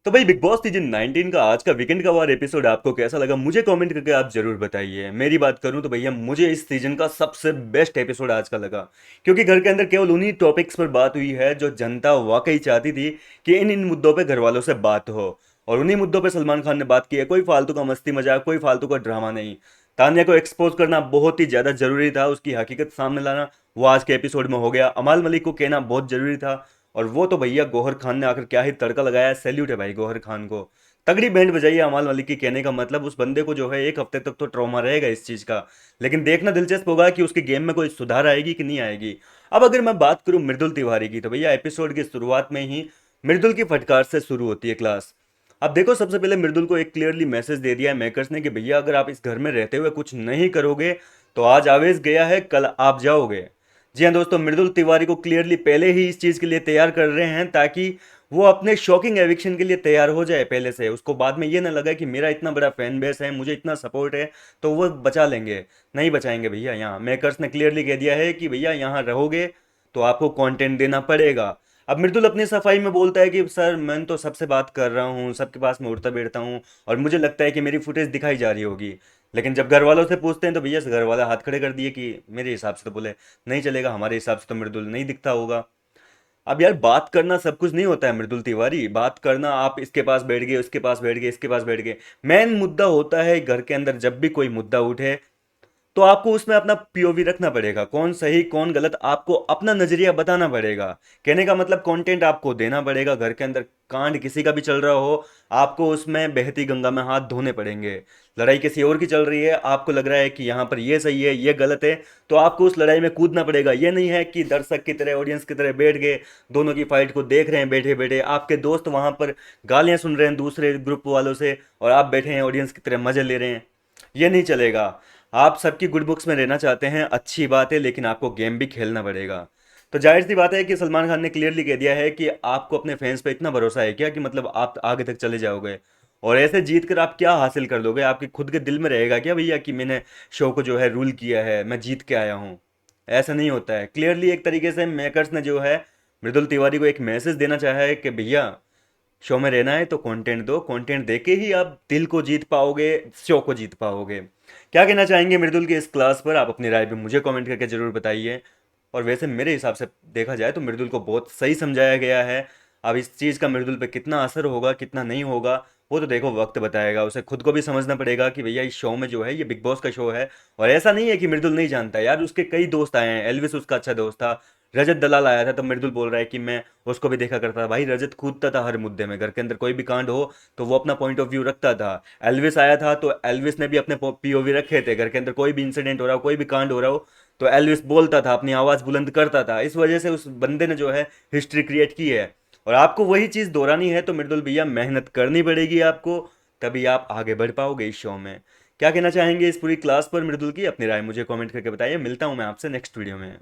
तो भाई big boss season 19 का आज का वीकेंड का वार एपिसोड आपको कैसा लगा मुझे कमेंट करके आप जरूर बताइए। मेरी बात करूं तो भैया मुझे इस सीजन का सबसे बेस्ट एपिसोड आज का लगा, क्योंकि घर के अंदर केवल उन्हीं टॉपिक्स पर बात हुई है जो जनता वाकई चाहती थी कि इन इन मुद्दों पे घर वालों से बात हो। और उन्हीं मुद्दों पे सलमान खान ने बात की है। कोई फालतू का मस्ती मजाक, कोई फालतू का ड्रामा नहीं। तान्या को एक्सपोज करना बहुत ही ज्यादा जरूरी था, उसकी हकीकत सामने लाना वो आज के एपिसोड में हो गया। अमाल मलिक को कहना बहुत जरूरी था। और वो तो भैया गौहर खान ने आकर क्या ही तड़का लगाया है। सैल्यूट है भाई गौहर खान को। तगड़ी बैंड बजाई है अमाल मलिक की। कहने का मतलब उस बंदे को जो है एक हफ्ते तक तो ट्रॉमा रहेगा इस चीज का, लेकिन देखना दिलचस्प होगा कि उसके गेम में कोई सुधार आएगी कि नहीं आएगी। अब अगर मैं बात करूं मृदुल तिवारी की, तो भैया एपिसोड की शुरुआत में ही मृदुल की फटकार से शुरू होती है क्लास। अब देखो, सबसे पहले मृदुल को एक क्लियरली मैसेज दे दिया है मेकर्स ने कि भैया अगर आप इस घर में रहते हुए कुछ नहीं करोगे तो आज आवेश गया है, कल आप जाओगे। जी हाँ दोस्तों, मृदुल तिवारी को क्लियरली पहले ही इस चीज के लिए तैयार कर रहे हैं ताकि वो अपने शॉकिंग एविक्शन के लिए तैयार हो जाए पहले से। उसको बाद में ये ना लगा कि मेरा इतना बड़ा फैन बेस है, मुझे इतना सपोर्ट है तो वो बचा लेंगे। नहीं बचाएंगे भैया। यहाँ मेकर्स ने क्लियरली कह दिया है कि भैया यहाँ रहोगे तो आपको कंटेंट देना पड़ेगा। अब मृदुल अपनी सफाई में बोलता है कि सर मैं तो सबसे बात कर रहा हूँ, सबके पास मैं उठता बैठता हूँ और मुझे लगता है कि मेरी फुटेज दिखाई जा रही होगी। लेकिन जब घर वालों से पूछते हैं तो भैया घर वाले हाथ खड़े कर दिए कि मेरे हिसाब से तो बोले नहीं चलेगा, हमारे हिसाब से तो मृदुल नहीं दिखता होगा। अब यार बात करना सब कुछ नहीं होता है मृदुल तिवारी। बात करना आप इसके पास बैठ गए, उसके पास बैठ गए, इसके पास बैठ गए। मेन मुद्दा होता है घर के अंदर जब भी कोई मुद्दा उठे तो आपको उसमें अपना पीओवी रखना पड़ेगा। कौन सही कौन गलत आपको अपना नजरिया बताना पड़ेगा। कहने का मतलब कंटेंट आपको देना पड़ेगा। घर के अंदर कांड किसी का भी चल रहा हो, आपको उसमें बहती गंगा में हाथ धोने पड़ेंगे। लड़ाई किसी और की चल रही है, आपको लग रहा है कि यहाँ पर ये सही है ये गलत है, तो आपको उस लड़ाई में कूदना पड़ेगा। ये नहीं है कि दर्शक की तरह ऑडियंस की तरह बैठ गए दोनों की फाइट को देख रहे हैं बैठे बैठे, आपके दोस्त वहां पर गालियां सुन रहे हैं दूसरे ग्रुप वालों से और आप बैठे हैं ऑडियंस की तरह मजे ले रहे हैं। ये नहीं चलेगा। आप सबकी गुड बुक्स में रहना चाहते हैं, अच्छी बात है, लेकिन आपको गेम भी खेलना पड़ेगा। तो जाहिर सी बात है कि सलमान खान ने क्लियरली कह दिया है कि आपको अपने फैंस पे इतना भरोसा है क्या कि मतलब आप आगे तक चले जाओगे। और ऐसे जीत कर आप क्या हासिल कर लोगे? आपके खुद के दिल में रहेगा क्या भैया कि मैंने शो को जो है रूल किया है, मैं जीत के आया हूँ? ऐसा नहीं होता है। क्लियरली एक तरीके से मेकर्स ने जो है मृदुल तिवारी को एक मैसेज देना चाहा है कि भैया शो में रहना है तो कंटेंट दो, कंटेंट देके ही आप दिल को जीत पाओगे, शो को जीत पाओगे। क्या कहना चाहेंगे मृदुल की इस क्लास पर? आप अपनी राय भी मुझे कमेंट करके जरूर बताइए। और वैसे मेरे हिसाब से देखा जाए तो मृदुल को बहुत सही समझाया गया है। अब इस चीज़ का मृदुल पे कितना असर होगा कितना नहीं होगा वो तो देखो वक्त बताएगा। उसे खुद को भी समझना पड़ेगा कि भैया इस शो में जो है ये बिग बॉस का शो है। और ऐसा नहीं है कि मृदुल नहीं जानता है यार, उसके कई दोस्त आए हैं। एलविस उसका अच्छा दोस्त था। रजत दलाल आया था तो मृदुल बोल रहा है कि मैं उसको भी देखा करता था। भाई रजत कूदता था हर मुद्दे में, घर के अंदर कोई भी कांड हो तो वो अपना पॉइंट ऑफ व्यू रखता था। एल्विस आया था तो एल्विस ने भी अपने पीओवी रखे थे। घर के अंदर कोई भी इंसिडेंट हो रहा हो, कोई भी कांड हो रहा हो तो एल्विस बोलता था, अपनी आवाज़ बुलंद करता था। इस वजह से उस बंदे ने जो है हिस्ट्री क्रिएट की है। और आपको वही चीज़ दोहरानी है तो मृदुल भैया मेहनत करनी पड़ेगी आपको, तभी आप आगे बढ़ पाओगे इस शो में। क्या कहना चाहेंगे इस पूरी क्लास पर मृदुल की? अपनी राय मुझे कमेंट करके बताइए। मिलता हूँ मैं आपसे नेक्स्ट वीडियो में।